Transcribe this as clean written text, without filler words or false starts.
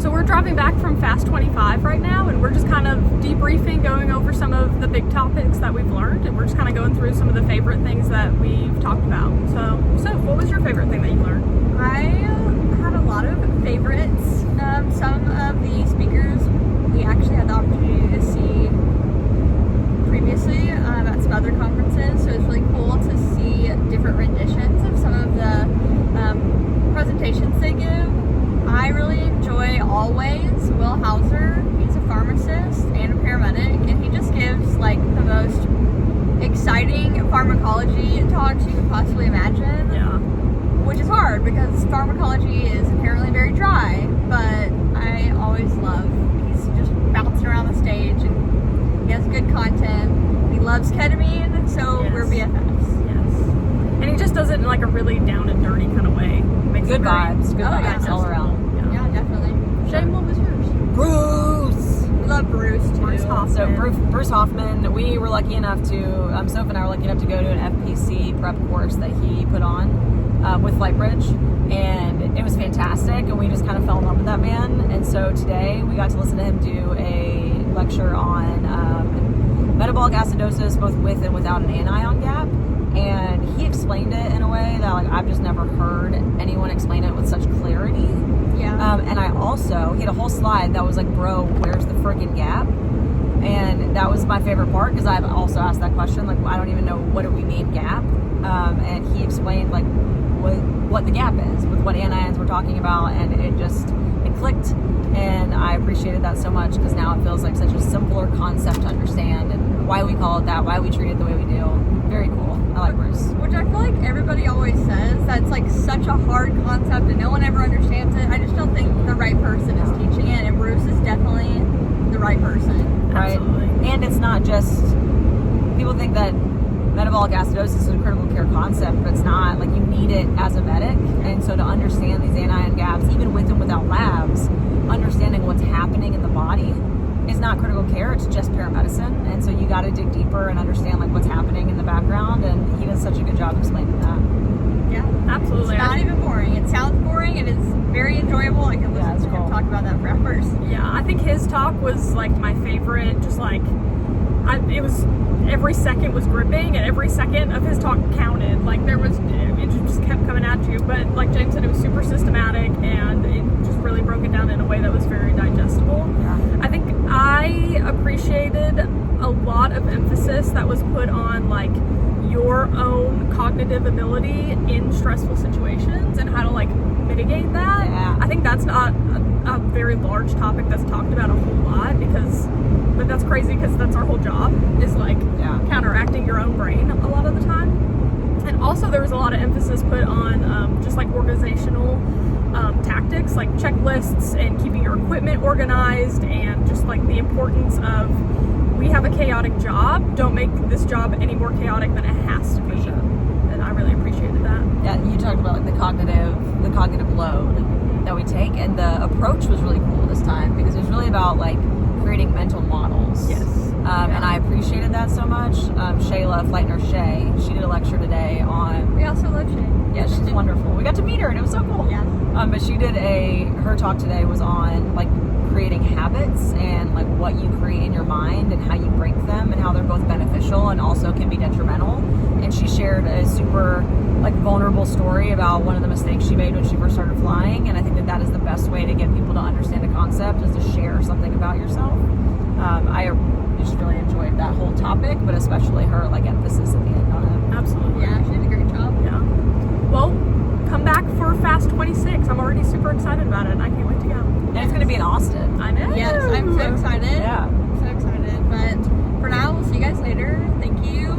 So we're driving back from FAST25 right now, and we're just kind of debriefing, going over some of the big topics that we've learned, and we're just kind of going through some of the favorite things that we've talked about. So what was your favorite thing that you learned? I had a lot of favorites. Some of the speakers we actually had the opportunity to see previously at some other conferences, so it's really cool to see different renditions of some of the presentations they give. I really enjoy always Will Hauser. He's a pharmacist and a paramedic, and he just gives like the most exciting pharmacology talks you could possibly imagine. Yeah. Which is hard because pharmacology is inherently very dry, but I always love. He's just bouncing around the stage and he has good content. He loves ketamine, so yes. We're BFFs. Yes. And he just does it in like a really down and dirty kind of way. Makes good vibes. Good vibes yeah, all around. Yeah, definitely. Shane, what was yours? Bruce! We love Bruce too. Bruce Hoffman. So Bruce Hoffman, we were lucky enough to, Soph and I were lucky enough to go to an FPC prep course that he put on with FlightBridge, and it was fantastic, and we just kind of fell in love with that man. And so today we got to listen to him do a lecture on metabolic acidosis, both with and without an anion gap. And he explained it in a way that like I've just never heard anyone explain it with such clarity. Yeah. And I also, he had a whole slide that was like, bro, where's the freaking gap? And that was my favorite part, because I've also asked that question, like, I don't even know what do we mean gap. And he explained like what the gap is with what anions we're talking about, and it clicked, and I appreciated that so much, because now it feels like such a simpler concept to understand, and why we call it that, why we treat it the way we do. Very cool. I like Bruce. Which I feel like everybody always says that's like such a hard concept and no one ever understands it. I just don't think the right person is teaching it, and Bruce is definitely the right person. Right. Absolutely. And it's not just, people think that metabolic acidosis is a critical care concept, but it's not. Like, you need it as a medic, and so to understand these anion gaps, even with and without labs, understanding what's happening in the body is not critical care, it's just paramedicine. And so you got to dig deeper and understand like what's happening in the background, and he does such a good job explaining that. Yeah, absolutely. It's not even boring. It sounds boring and it's very enjoyable. I can listen to him talk about that for hours. Yeah, I think his talk was like my favorite. Just like it was, every second was gripping, and every second of his talk counted. Like it just kept coming at you. But like James said, it was super systematic, and it just really broke it down in a way that was very digestible. Yeah. I think I appreciated a lot of emphasis that was put on like your own cognitive ability in stressful situations and how to like mitigate that. Yeah. I think that's not a very large topic that's talked about a whole lot, but that's crazy, because that's our whole job, is like counteracting your own brain a lot of the time. And also there was a lot of emphasis put on just like organizational tactics, like checklists and keeping your equipment organized, and just like the importance of, we have a chaotic job, don't make this job any more chaotic than it has to be. And I really appreciated that. Yeah, you talked about like the cognitive load that we take, and the approach was really cool this time, because it was really about like creating mental models. Yes. And I appreciated that so much. Shayla, Flight Nurse Shay, she did a lecture today on... We also love Shay. Yeah, she's wonderful. We got to meet her, and it was so cool. Yeah. But she did her talk today was on like creating habits, and like what you create in your mind and how you break them, and how they're both beneficial and also can be detrimental. And she shared a super like vulnerable story about one of the mistakes she made when she first started flying. And I think that is the best way to get people to understand a concept, is to share something about yourself. I just really enjoyed that whole topic, but especially her like emphasis at the end on it. Absolutely. Yeah, she did a great job. Yeah. Well, come back for FAST26. I'm already super excited about it, and I can't wait to go. And it's going to be in Austin. I know. Yes, I'm so excited. Yeah. I'm so excited. But for now, we'll see you guys later. Thank you